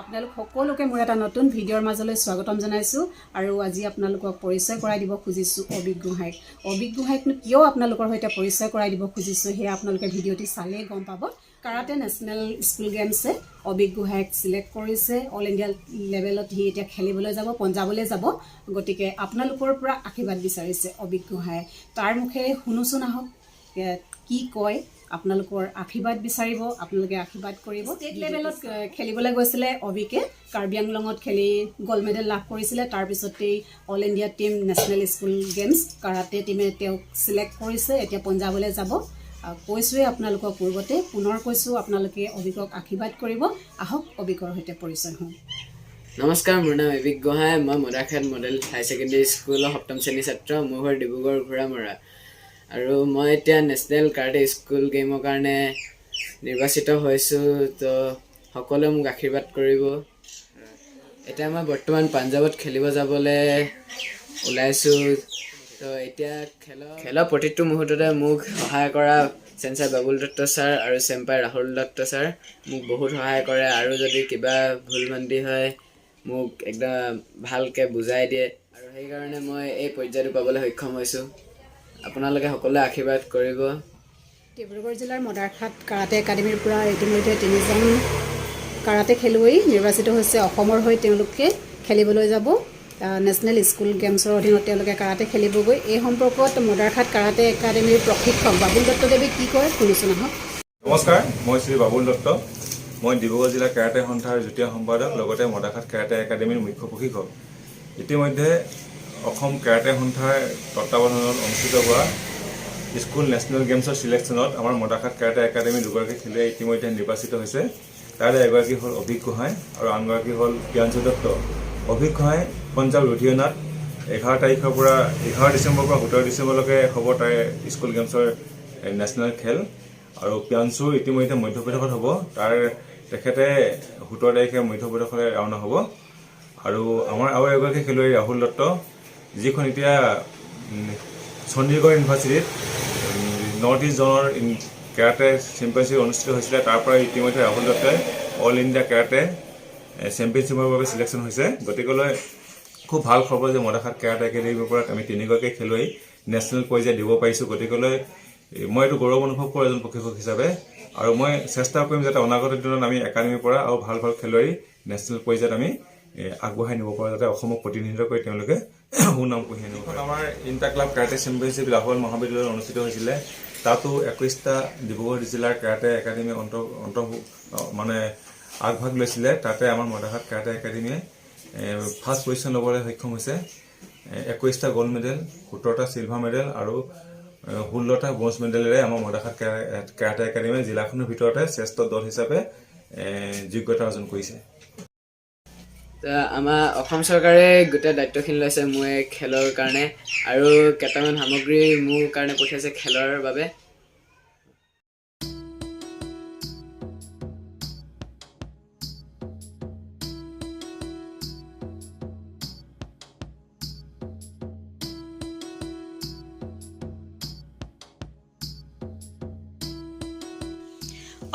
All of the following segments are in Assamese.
আপোনালোক সকলোকে মোৰ এটা নতুন ভিডিঅ'ৰ মাজলৈ স্বাগতম জনাইছোঁ আৰু আজি আপোনালোকক পৰিচয় কৰাই দিব খুজিছোঁ অবিক গোহাঁইক। অবিক গোহাঁইকনো কিয় আপোনালোকৰ সৈতে পৰিচয় কৰাই দিব খুজিছোঁ সেয়া আপোনালোকে ভিডিঅ'টি চালেই গম পাব। Karate national school গেমছে Abik গোহাঁইক select কৰিছে। অল ইণ্ডিয়া লেভেলত সি এতিয়া খেলিবলৈ যাব, পঞ্জাৱলৈ যাব। গতিকে আপোনালোকৰ পৰা আশীৰ্বাদ বিচাৰিছে অবিক গোহাঁইয়ে। তাৰ মুখেৰে শুনোচোন আহক কি কয়। আপোনালোকৰ আশীৰ্বাদ বিচাৰিব, আপোনালোকে আশীৰ্বাদ কৰিব। ষ্টেট লেভেলত খেলিবলৈ গৈছিলে অবিকে, কাৰ্বি আংলঙত খেলি গ'ল্ড মেডেল লাভ কৰিছিলে। তাৰপিছতেই all India team national school games karate টীমে তেওঁক চিলেক্ট কৰিছে। এতিয়া পঞ্জাৱলৈ যাব। কৈছোঁৱেই আপোনালোকক পূৰ্বতে, পুনৰ কৈছোঁ আপোনালোকে অবিকক আশীৰ্বাদ কৰিব। আহক অবিকৰ সৈতে পৰিচয় হওঁ। নমস্কাৰ, মোৰ নাম অবিক গোহাঁই। মই মদাৰখাট মডেল হাই ছেকেণ্ডেৰী স্কুলৰ 7ম শ্ৰেণীৰ ছাত্ৰ। মোৰ ঘৰ ডিব্ৰুগড় ঘোঁৰামৰা আৰু মই এতিয়া নেশ্যনেল কাৰাটে স্কুল গেমৰ কাৰণে নিৰ্বাচিত হৈছোঁ। তো সকলোৱে মোক আশীৰ্বাদ কৰিব। এতিয়া মই বৰ্তমান পাঞ্জাৱত খেলিব যাবলৈ ওলাইছোঁ। তো এতিয়া খেলৰ প্ৰতিটো মুহূৰ্ততে মোক সহায় কৰা চেঞ্চাই বাবুল দত্ত ছাৰ আৰু চেম্পাই ৰাহুল দত্ত ছাৰ মোক বহুত সহায় কৰে। আৰু যদি কিবা ভুল ভ্ৰান্তি হয় মোক একদম ভালকৈ বুজাই দিয়ে আৰু সেইকাৰণে মই এই পৰ্যায়টো পাবলৈ সক্ষম হৈছোঁ। আপোনালোকে সকলোৱে আশীৰ্বাদ কৰিব। ডিব্ৰুগড় জিলাৰ মদাৰখাট কাৰাটে একাডেমীৰ পৰা ইতিমধ্যে 3জন কাৰাটে খেলুৱৈ নিৰ্বাচিত হৈছে। অসমৰ হৈ তেওঁলোকে খেলিবলৈ যাব। নেশ্যনেল স্কুল গেমছৰ অধীনত তেওঁলোকে কাৰাটে খেলিবগৈ। এই সম্পৰ্কত মদাৰখাট কাৰাটে একাডেমীৰ প্ৰশিক্ষক বাবুল দত্তদেৱে কি কয় শুনিছোন আহক। নমস্কাৰ, মই শ্ৰী বাবুল দত্ত। মই ডিব্ৰুগড় জিলা কাৰাটে সন্থাৰ যুটীয়া সম্পাদক, লগতে মদাৰখাট কাৰাটে একাডেমীৰ মুখ্য প্ৰশিক্ষক। ইতিমধ্যে অসম কাৰাটে সন্থাৰ তত্বাৱধানত অনুষ্ঠিত হোৱা স্কুল নেশ্যনেল গেমছৰ চিলেকশ্যনত আমাৰ মদাৰখাট কাৰাটে একাডেমীৰ দুগৰাকী খেলুৱৈ ইতিমধ্যে নিৰ্বাচিত হৈছে। তাৰে এগৰাকী হ'ল অভিক গোহাঁই আৰু আনগৰাকী হ'ল প্ৰিয়াঞ্চু দত্ত। অভিক গোহাঁই পঞ্জাৱ লুধিয়ানাত 11 ডিচেম্বৰৰ পৰা 17 ডিচেম্বৰলৈকে হ'ব তাৰ স্কুল গেমছৰ নেশ্যনেল খেল। আৰু প্ৰিয়াঞ্চু ইতিমধ্যে মধ্যপ্ৰদেশত হ'ব। তেখেতে 17 তাৰিখে মধ্যপ্ৰদেশলৈ ৰাওনা হ'ব। আৰু আমাৰ আৰু এগৰাকী খেলুৱৈ ৰাহুল দত্ত, যিখন এতিয়া চণ্ডীগড় ইউনিভাৰ্চিটিত নৰ্থ ইষ্ট জ'নৰ কেৰাটে চেম্পিয়নশ্বিপ অনুষ্ঠিত হৈছিলে। তাৰ পৰা ইতিমধ্যে ৰাহুল দত্তই অল ইণ্ডিয়া কেৰাটে চেম্পিয়নশ্বিপৰ বাবে চিলেকশ্যন হৈছে। গতিকেলৈ খুব ভাল খবৰ যে মদাৰখাট কেৰাটে একাডেমীৰ পৰা আমি 3গৰাকী খেলুৱৈ নেশ্যনেল পৰ্যায়ত দিব পাৰিছোঁ। গতিকেলৈ মই এইটো গৌৰৱ অনুভৱ কৰোঁ এজন প্ৰশিক্ষক হিচাপে। আৰু মই চেষ্টা কৰিম যাতে অনাগত দিনত আমি একাডেমীৰ পৰা আৰু ভাল ভাল খেলুৱৈ নেশ্যনেল পৰ্যায়ত আমি আগবঢ়াই নিব পাৰোঁ, যাতে অসমক প্ৰতিনিধিত্ব কৰি তেওঁলোকে সুনাম কঢ়িয়াই আনিব পাৰে। আমাৰ inter club karate championship Lahowal মহাবিদ্যালয়ত অনুষ্ঠিত হৈছিলে। তাতো 21টা ডিব্ৰুগড় জিলাৰ কেৰাটে একাডেমী আগভাগ লৈছিলে। তাতে আমাৰ মদাৰখাট কেৰাটে একাডেমীয়ে ফাৰ্ষ্ট পজিশ্যন ল'বলৈ সক্ষম হৈছে। 21টা গ'ল্ড মেডেল, 17টা চিলভাৰ মেডেল আৰু 16টা ব্ৰঞ্জ মেডেলেৰে আমাৰ মদাৰখাট কেৰাটে একাডেমীয়ে জিলাখনৰ ভিতৰতে শ্ৰেষ্ঠ দল হিচাপে যোগ্যতা অৰ্জন কৰিছে। আমাৰ অসম চৰকাৰে গোটেই দায়িত্বখিনি লৈছে মোৰ এই খেলৰ কাৰণে আৰু কেইটামান সামগ্ৰী মোৰ কাৰণে পঠিয়াইছে খেলৰ বাবে।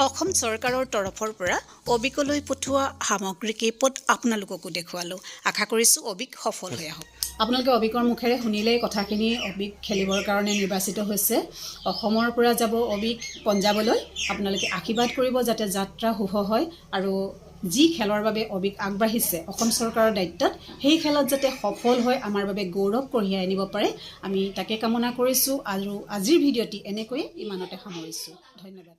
অসম চৰকাৰৰ তৰফৰ পৰা অবিকলৈ পঠোৱা সামগ্ৰী কেইপদ আপোনালোককো দেখুৱালোঁ। আশা কৰিছোঁ অবিক সফল হৈ আহক। আপোনালোকে অবিকৰ মুখেৰে শুনিলেই কথাখিনি। অবিক খেলিবৰ কাৰণে নিৰ্বাচিত হৈছে। অসমৰ পৰা যাব অবিক পঞ্জাৱলৈ। আপোনালোকে আশীৰ্বাদ কৰিব যাতে যাত্ৰা শুভ হয় আৰু যি খেলৰ বাবে অবিক আগবাঢ়িছে অসম চৰকাৰৰ দায়িত্বত, সেই খেলত যাতে সফল হয় আমাৰ বাবে গৌৰৱ কঢ়িয়াই আনিব পাৰে, আমি তাকে কামনা কৰিছোঁ। আৰু আজিৰ ভিডিঅ'টি এনেকৈয়ে ইমানতে সামৰিছোঁ। ধন্যবাদ।